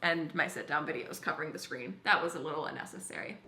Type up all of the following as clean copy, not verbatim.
and my sit down videos covering the screen. That was a little unnecessary.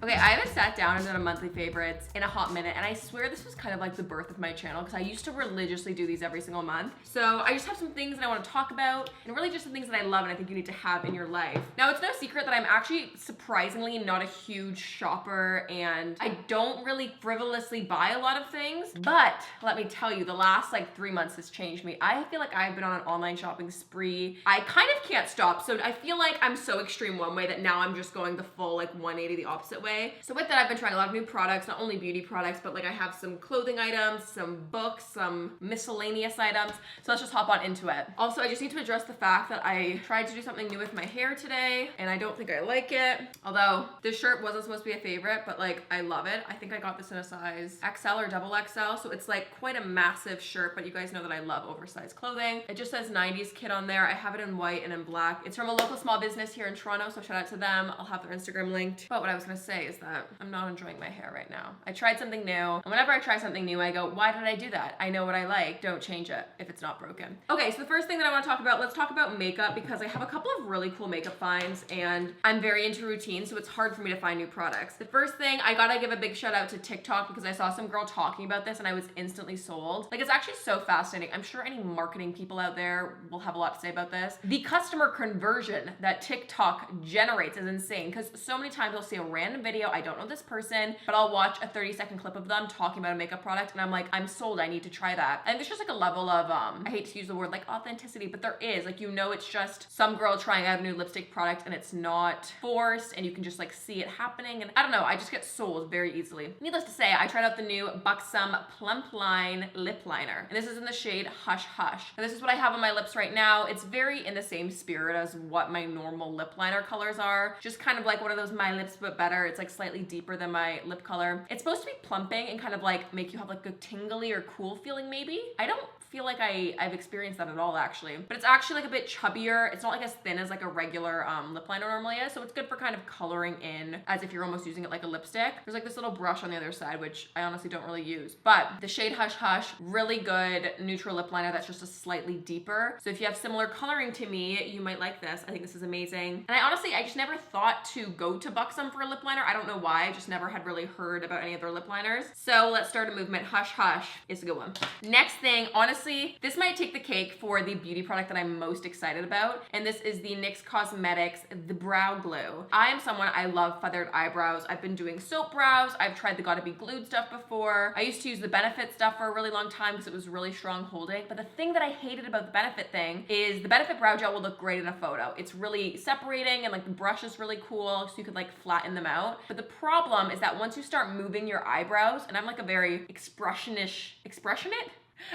Okay, I haven't sat down and done a monthly favorites in a hot minute, and I swear this was kind of like the birth of my channel because I used to religiously do these every single month. So I just have some things that I want to talk about, and really just some things that I love and I think you need to have in your life. Now, it's no secret that I'm actually surprisingly not a huge shopper, and I don't really frivolously buy a lot of things, but let me tell you, the last like 3 months has changed me. I feel like I've been on an online shopping spree. I kind of can't stop, so I feel like I'm so extreme one way that now I'm just going the full like 180 the opposite way. So with that, I've been trying a lot of new products, not only beauty products, but like I have some clothing items, some books, some miscellaneous items. So let's just hop on into it. Also, I just need to address the fact that I tried to do something new with my hair today, and I don't think I like it. Although this shirt wasn't supposed to be a favorite, but like I love it. I think I got this in a size XL or double XL. So it's like quite a massive shirt, but you guys know that I love oversized clothing. It just says 90s kid on there. I have it in white and in black. It's from a local small business here in Toronto, so shout out to them. I'll have their Instagram linked. But what I was gonna say is that I'm not enjoying my hair right now. I tried something new, and whenever I try something new, I go, why did I do that? I know what I like. Don't change it if it's not broken. Okay, so the first thing that I want to talk about, let's talk about makeup, because I have a couple of really cool makeup finds, and I'm very into routine, so it's hard for me to find new products. The first thing, I gotta give a big shout out to TikTok, because I saw some girl talking about this and I was instantly sold. Like, it's actually so fascinating. I'm sure any marketing people out there will have a lot to say about this. The customer conversion that TikTok generates is insane, because so many times I'll see a random video, I don't know this person, but I'll watch a 30-second clip of them talking about a makeup product, and I'm like, I'm sold, I need to try that. And there's just like a level of, I hate to use the word like authenticity, but there is, like, you know, it's just some girl trying out a new lipstick product and it's not forced, and you can just like see it happening, and I don't know, I just get sold very easily. Needless to say, I tried out the new Buxom Plump Line Lip Liner, and this is in the shade Hush Hush. Now, this is what I have on my lips right now. It's very in the same spirit as what my normal lip liner colors are, just kind of like one of those My Lips But Better. It's like slightly deeper than my lip color. It's supposed to be plumping and kind of like make you have like a tingly or cool feeling maybe. I don't feel like I've experienced that at all actually, but it's actually like a bit chubbier. It's not like as thin as like a regular lip liner normally is, so it's good for kind of coloring in as if you're almost using it like a lipstick. There's like this little brush on the other side, which I honestly don't really use, but the shade Hush Hush, really good neutral lip liner that's just a slightly deeper. So if you have similar coloring to me, you might like this. I think this is amazing. And I just never thought to go to Buxom for a lip liner. I don't know why, I just never had really heard about any of their lip liners. So let's start a movement. Hush Hush is a good one. Next thing, honestly, this might take the cake for the beauty product that I'm most excited about, and this is the NYX Cosmetics The Brow Glue. I am someone, I love feathered eyebrows. I've been doing soap brows. I've tried the Gotta Be Glued stuff before. I used to use the Benefit stuff for a really long time because it was really strong holding, but the thing that I hated about the Benefit thing is the Benefit brow gel will look great in a photo. It's really separating, and like the brush is really cool, so you could like flatten them out. But the problem is that once you start moving your eyebrows, and I'm like a very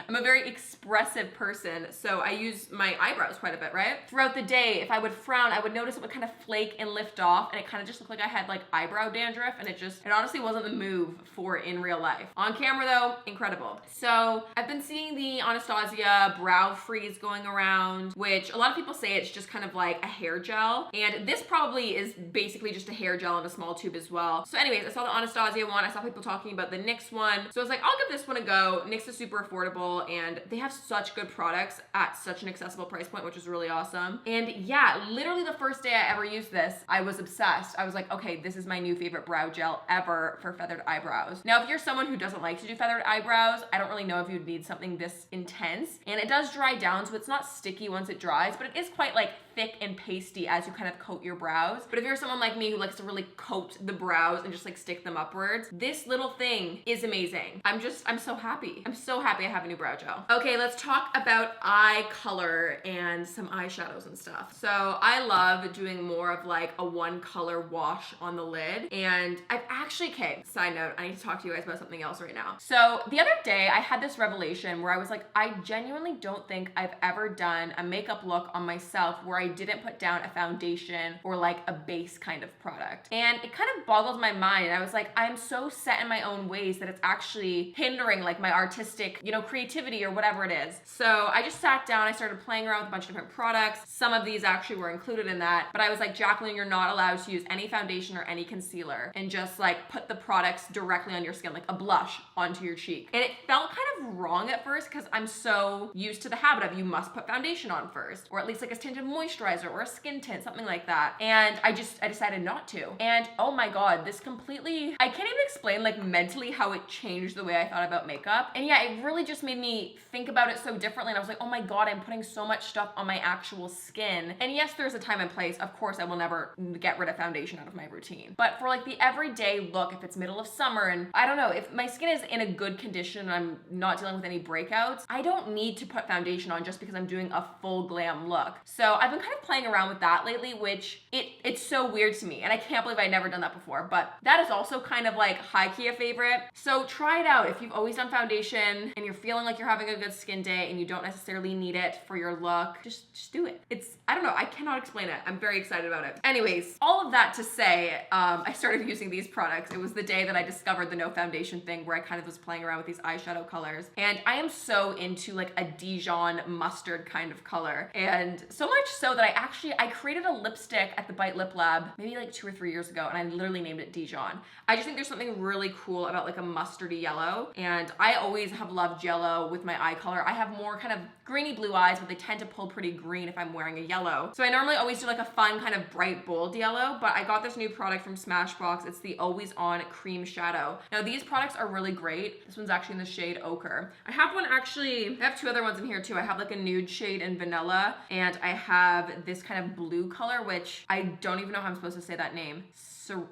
I'm a very expressive person, so I use my eyebrows quite a bit, right? Throughout the day, if I would frown, I would notice it would kind of flake and lift off, and it kind of just looked like I had like eyebrow dandruff, and it honestly wasn't the move for in real life. On camera though, incredible. So I've been seeing the Anastasia Brow Freeze going around, which a lot of people say it's just kind of like a hair gel, and this probably is basically just a hair gel in a small tube as well. So anyways, I saw the Anastasia one, I saw people talking about the NYX one, so I was like, I'll give this one a go. NYX is super affordable, and they have such good products at such an accessible price point, which is really awesome. And yeah, literally the first day I ever used this, I was obsessed. I was like, okay, this is my new favorite brow gel ever for feathered eyebrows. Now, if you're someone who doesn't like to do feathered eyebrows, I don't really know if you'd need something this intense. And it does dry down, so it's not sticky once it dries, but it is quite like thick and pasty as you kind of coat your brows. But if you're someone like me who likes to really coat the brows and just like stick them upwards, this little thing is amazing. I'm so happy. I'm so happy I have a new brow gel. Okay, let's talk about eye color and some eyeshadows and stuff. So I love doing more of like a one color wash on the lid, and I've actually, okay, side note, I need to talk to you guys about something else right now. So the other day I had this revelation where I was like, I genuinely don't think I've ever done a makeup look on myself where I didn't put down a foundation or like a base kind of product. And it kind of boggled my mind. And I was like, I'm so set in my own ways that it's actually hindering like my artistic, you know, creativity or whatever it is. So I just sat down, I started playing around with a bunch of different products. Some of these actually were included in that, but I was like, Jaclyn, you're not allowed to use any foundation or any concealer and just like put the products directly on your skin, like a blush onto your cheek. And it felt kind of wrong at first because I'm so used to the habit of you must put foundation on first, or at least like a tinted moisturizer or a skin tint, something like that. And I decided not to. And oh my God, this completely, I can't even explain like mentally how it changed the way I thought about makeup. And yeah, it really just made me think about it so differently. And I was like, oh my God, I'm putting so much stuff on my actual skin. And yes, there's a time and place. Of course, I will never get rid of foundation out of my routine. But for like the everyday look, if it's middle of summer and I don't know, if my skin is in a good condition and I'm not dealing with any breakouts, I don't need to put foundation on just because I'm doing a full glam look. So I've been kind of playing around with that lately, which it's so weird to me. And I can't believe I'd never done that before, but that is also kind of like high-key a favorite. So try it out. If you've always done foundation and you're feeling like you're having a good skin day and you don't necessarily need it for your look, just do it. I don't know, I cannot explain it. I'm very excited about it. Anyways, all of that to say, I started using these products. It was the day that I discovered the no foundation thing where I kind of was playing around with these eyeshadow colors. And I am so into like a Dijon mustard kind of color. And so much so that I created a lipstick at the Bite Lip Lab maybe like 2 or 3 years ago, and I literally named it Dijon. I just think there's something really cool about like a mustardy yellow. And I always have loved yellow with my eye color. I have more kind of greeny blue eyes, but they tend to pull pretty green if I'm wearing a yellow. So I normally always do like a fun kind of bright bold yellow, but I got this new product from Smashbox. It's the Always On Cream Shadow. Now these products are really great. This one's actually in the shade Ochre. I have 2 other ones in here too. I have like a nude shade in vanilla, and I have this kind of blue color, which I don't even know how I'm supposed to say that name.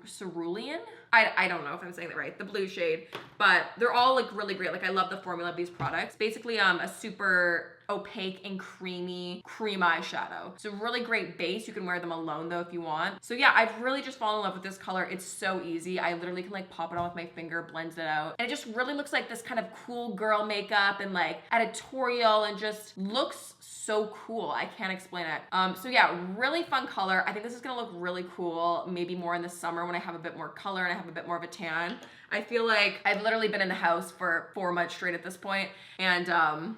Cerulean? I don't know if I'm saying that right, the blue shade, but they're all like really great. Like I love the formula of these products. Basically a super opaque and creamy cream eyeshadow. It's a really great base. You can wear them alone though if you want. So yeah, I've really just fallen in love with this color. It's so easy. I literally can like pop it on with my finger, blends it out. And it just really looks like this kind of cool girl makeup and like editorial and just looks so cool. I can't explain it. So yeah, really fun color. I think this is gonna look really cool, maybe more in the summer when I have a bit more color and I have a bit more of a tan. I feel like I've literally been in the house for 4 months straight at this point, and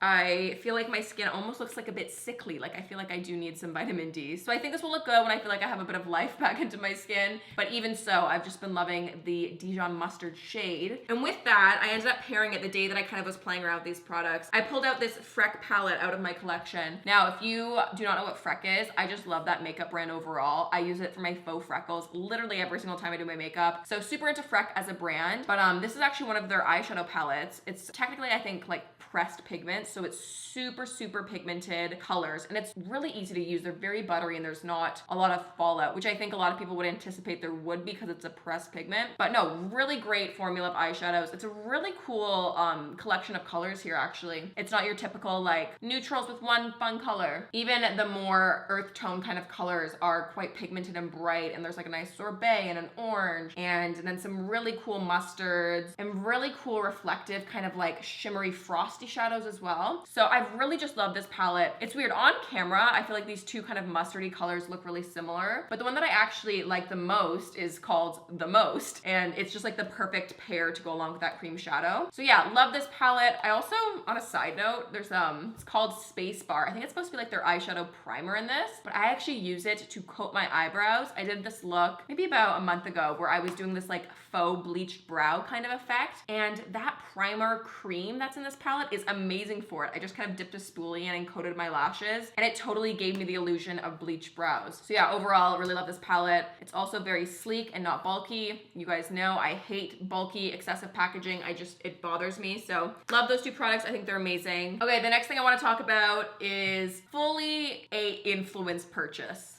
I feel like my skin almost looks like a bit sickly. Like I feel like I do need some vitamin D. So I think this will look good when I feel like I have a bit of life back into my skin. But even so, I've just been loving the Dijon mustard shade. And with that, I ended up pairing it the day that I kind of was playing around with these products. I pulled out this Freck palette out of my collection. Now, if you do not know what Freck is, I just love that makeup brand overall. I use it for my faux freckles literally every single time I do my makeup. So super into Freck as a brand. But this is actually one of their eyeshadow palettes. It's technically, I think, like pressed pigment, so it's super pigmented colors, and it's really easy to use. They're very buttery and there's not a lot of fallout, which I think a lot of people would anticipate there would because it's a pressed pigment. But no, really great formula of eyeshadows. It's a really cool collection of colors here actually. It's not your typical like neutrals with one fun color. Even the more earth tone kind of colors are quite pigmented and bright, and there's like a nice sorbet and an orange, and then some really cool mustards and really cool reflective kind of like shimmery frosty shadows as well. So I've really just loved this palette. It's weird, on camera I feel like these two kind of mustardy colors look really similar, but the one that I actually like the most is called The Most, and it's just like the perfect pair to go along with that cream shadow. So yeah, love this palette. I also, on a side note, there's it's called Space Bar. I think it's supposed to be like their eyeshadow primer in this, but I actually use it to coat my eyebrows. I did this look maybe about a month ago where I was doing this like faux bleached brow kind of effect, and that primer cream that's in this palette is amazing for it. I just kind of dipped a spoolie in and coated my lashes, and it totally gave me the illusion of bleached brows. So yeah, overall, really love this palette. It's also very sleek and not bulky. You guys know I hate bulky, excessive packaging. It bothers me. So love those two products. I think they're amazing. Okay, the next thing I want to talk about is fully a influence purchase.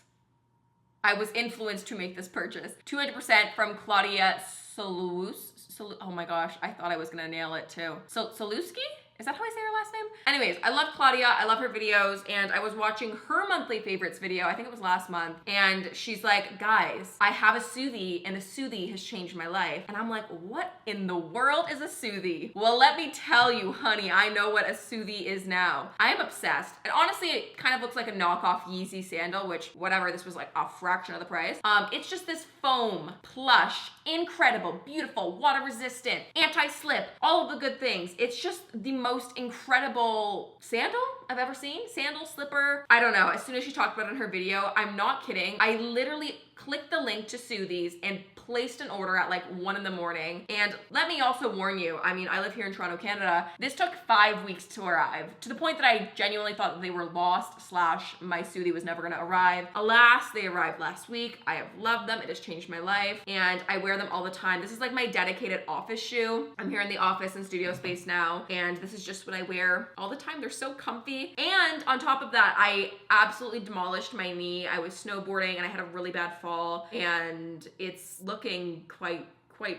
I was influenced to make this purchase. 200% from Claudia Solus. Oh my gosh, I thought I was gonna nail it too. Soluski? Is that how I say her last name? Anyways, I love Claudia. I love her videos, and I was watching her monthly favorites video. I think it was last month, and she's like, guys, I have a Soothie, and a Soothie has changed my life. And I'm like, what in the world is a Soothie? Well, let me tell you, honey, I know what a Soothie is now. I am obsessed. And honestly, it kind of looks like a knockoff Yeezy sandal, which whatever, this was like a fraction of the price. It's just this foam, plush, incredible, beautiful, water resistant, anti-slip, all of the good things. It's just the most incredible sandal I've ever seen. Sandal, slipper, I don't know. As soon as she talked about it in her video, I'm not kidding. I literally clicked the link to Soothies and placed an order at like 1 in the morning. And let me also warn you, I mean, I live here in Toronto, Canada. This took 5 weeks to arrive, to the point that I genuinely thought that they were lost slash my Soothie was never gonna arrive. Alas, they arrived last week. I have loved them. It has changed my life, and I wear them all the time. This is like my dedicated office shoe. I'm here in the office and studio space now, and this is just what I wear all the time. They're so comfy. And on top of that, I absolutely demolished my knee. I was snowboarding and I had a really bad fall, and it's looking quite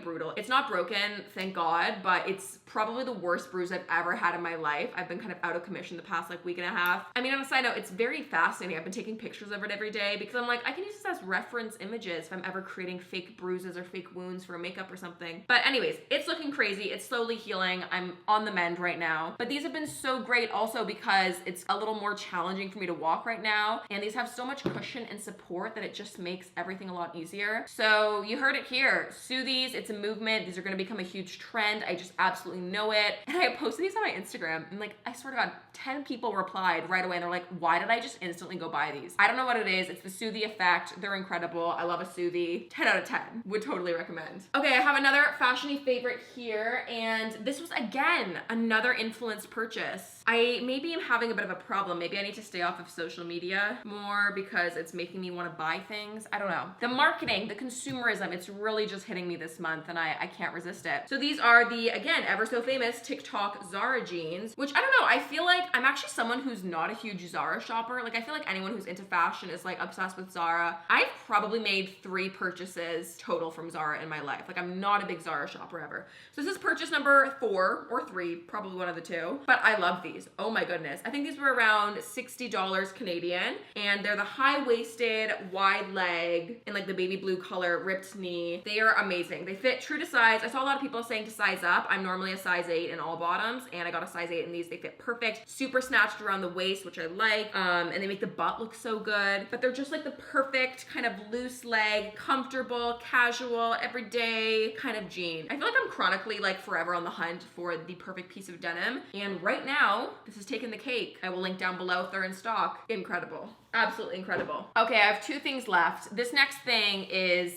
brutal. It's not broken, thank God, but it's probably the worst bruise I've ever had in my life. I've been kind of out of commission the past like week and a half. I mean, on a side note, it's very fascinating. I've been taking pictures of it every day because I'm like, I can use this as reference images if I'm ever creating fake bruises or fake wounds for makeup or something. But anyways, it's looking crazy. It's slowly healing. I'm on the mend right now. But these have been so great also because it's a little more challenging for me to walk right now. And these have so much cushion and support that it just makes everything a lot easier. So you heard it here. Soothies, it's a movement. These are going to become a huge trend. I just absolutely know it. And I posted these on my Instagram, and like, I swear to God, 10 people replied right away, and they're like, why did I just instantly go buy these? I don't know what it is. It's the Soothie effect. They're incredible. I love a Soothie. 10 out of 10. Would totally recommend. Okay, I have another fashion-y favorite here, and this was again another influenced purchase. I maybe am having a bit of a problem. Maybe I need to stay off of social media more because it's making me want to buy things. I don't know. The marketing, the consumerism, it's really just hitting me this month, and I can't resist it. So these are the, again, ever so famous TikTok Zara jeans, which I don't know, I feel like I'm actually someone who's not a huge Zara shopper. Like, I feel like anyone who's into fashion is like obsessed with Zara. I've probably made 3 purchases total from Zara in my life. Like, I'm not a big Zara shopper ever. So this is purchase number 4 or 3, probably one of the 2, but I love these. Oh my goodness. I think these were around $60 Canadian, and they're the high-waisted, wide leg in like the baby blue color, ripped knee. They are amazing. They fit true to size. I saw a lot of people saying to size up. I'm normally a size 8 in all bottoms, and I got a size 8 in these. They fit perfect, super snatched around the waist, which I like, and they make the butt look so good, but they're just like the perfect kind of loose leg, comfortable, casual, everyday kind of jean. I feel like I'm chronically like forever on the hunt for the perfect piece of denim, and right now, this is taking the cake. I will link down below if they're in stock. Incredible. Absolutely incredible. Okay, I have 2 things left. This next thing is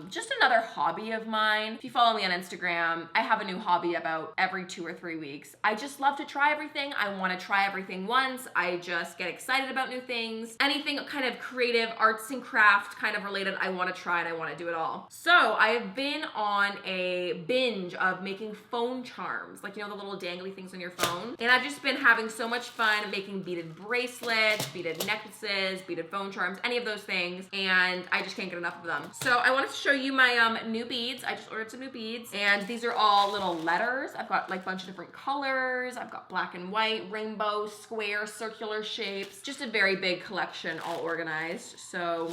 just another hobby of mine. If you follow me on Instagram, I have a new hobby about every 2 or 3 weeks. I just love to try everything. I want to try everything once. I just get excited about new things. Anything kind of creative, arts and craft kind of related, I want to try and I want to do it all. So I have been on a binge of making phone charms, like, you know, the little dangly things on your phone. And I've just been having so much fun making beaded bracelets, beaded necklaces, beaded phone charms, any of those things, and I just can't get enough of them. So I wanted to show you my new beads. I just ordered some new beads, and these are all little letters. I've got like a bunch of different colors. I've got black and white, rainbow, square, circular shapes. Just a very big collection, all organized. So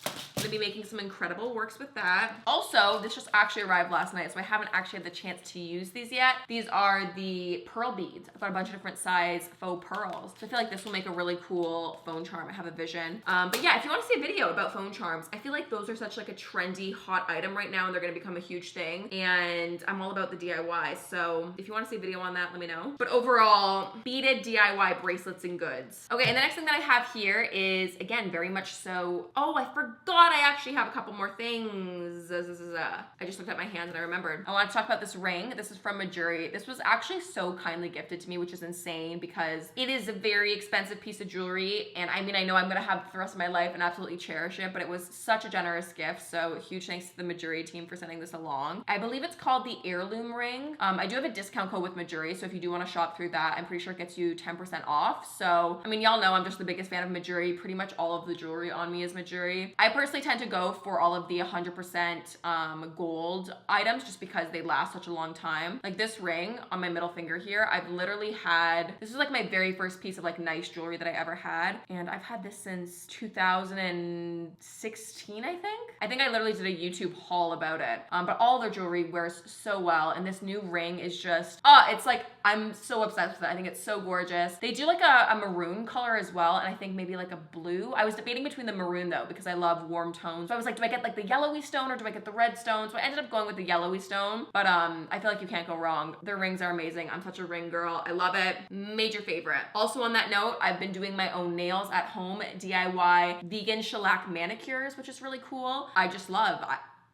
I'm gonna be making some incredible works with that. Also, this just actually arrived last night, so I haven't actually had the chance to use these yet. These are the pearl beads. I've got a bunch of different size faux pearls. So I feel like this will make a really cool phone charm. I have a vision. But yeah, if you want to see a video about phone charms, I feel like those are such like a trendy, hot item right now, and they're gonna become a huge thing. And I'm all about the DIY. So if you want to see a video on that, let me know. But overall, beaded DIY bracelets and goods. Okay, and the next thing that I have here is, again, very much so, oh, I forgot I actually have a couple more things. I just looked at my hands and I remembered. I want to talk about this ring. This is from Majuri. This was actually so kindly gifted to me, which is insane because it is a very expensive piece of jewelry. And I mean, I know I'm going to have it for the rest of my life and absolutely cherish it, but it was such a generous gift. So huge thanks to the Majuri team for sending this along. I believe it's called the heirloom ring. I do have a discount code with Majuri, so if you do want to shop through that, I'm pretty sure it gets you 10% off. So, I mean, y'all know I'm just the biggest fan of Majuri. Pretty much all of the jewelry on me is Majuri. I personally tend to go for all of the 100% gold items just because they last such a long time. Like this ring on my middle finger here, I've literally had, this is like my very first piece of like nice jewelry that I ever had. And I've had this since 2016, I think. I think I literally did a YouTube haul about it. But all their jewelry wears so well. And this new ring is just, it's like, I'm so obsessed with it. I think it's so gorgeous. They do like a maroon color as well. And I think maybe like a blue. I was debating between the maroon though, because I love warm tones. So I was like, do I get like the yellowy stone or do I get the red stone? So I ended up going with the yellowy stone. But I feel like you can't go wrong. Their rings are amazing. I'm such a ring girl. I love it. Major favorite. Also on that note, I've been doing my own nails at home, DIY vegan shellac manicures, which is really cool. I just love.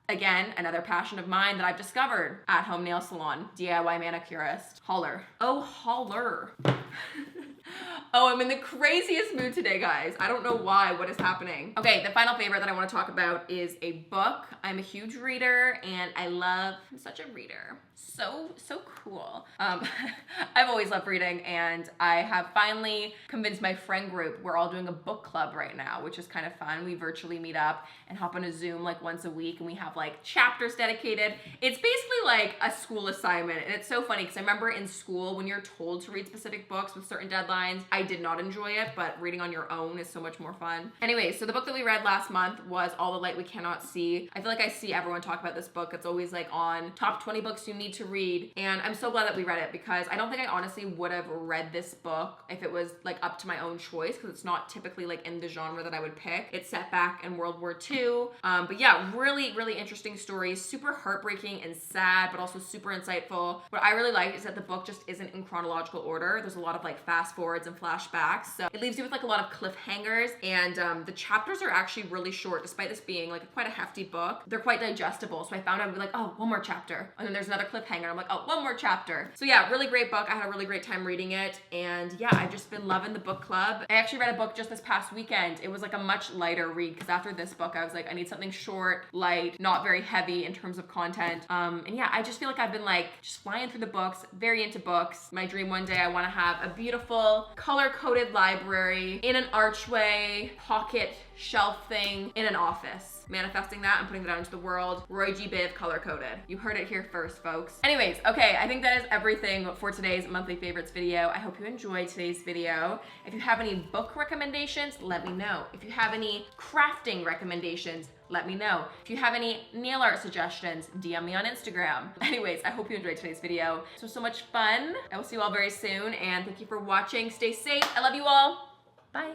Again, another passion of mine that I've discovered. At home nail salon, DIY manicurist. Holler. Oh, holler. Oh, I'm in the craziest mood today, guys. I don't know why. What is happening? Okay, the final favorite that I want to talk about is a book. I'm a huge reader and I'm such a reader. So cool. I've always loved reading and I have finally convinced my friend group. We're all doing a book club right now, which is kind of fun. We virtually meet up and hop on a Zoom like once a week and we have like chapters dedicated. It's basically like a school assignment and it's so funny because I remember in school when you're told to read specific books with certain deadlines, I did not enjoy it, but reading on your own is so much more fun. Anyway, so the book that we read last month was All the Light We Cannot See. I feel like I see everyone talk about this book. It's always like on top 20 books you need to read. And I'm so glad that we read it because I don't think I honestly would have read this book if it was like up to my own choice because it's not typically like in the genre that I would pick. It's set back in World War II. But yeah, really, really interesting story. Super heartbreaking and sad, but also super insightful. What I really like is that the book just isn't in chronological order. There's a lot of like fast forwards and flashbacks. So it leaves you with like a lot of cliffhangers and the chapters are actually really short despite this being like quite a hefty book. They're quite digestible. So I found I would be like, oh, one more chapter. And then there's another cliffhanger. I'm like, oh, one more chapter. So yeah, really great book. I had a really great time reading it. And yeah, I've just been loving the book club. I actually read a book just this past weekend. It was like a much lighter read because after this book, I was like, I need something short, light, not very heavy in terms of content. And yeah, I just feel like I've been like just flying through the books, very into books. My dream one day, I want to have a beautiful color-coded library in an archway, pocket shelf thing in an office. Manifesting that and putting that out into the world. Roy G. Biv, color coded. You heard it here first, folks. Anyways, okay, I think that is everything for today's monthly favorites video. I hope you enjoyed today's video. If you have any book recommendations, let me know. If you have any crafting recommendations, let me know. If you have any nail art suggestions, DM me on Instagram. Anyways, I hope you enjoyed today's video. This was so much fun. I will see you all very soon and thank you for watching. Stay safe. I love you all. Bye.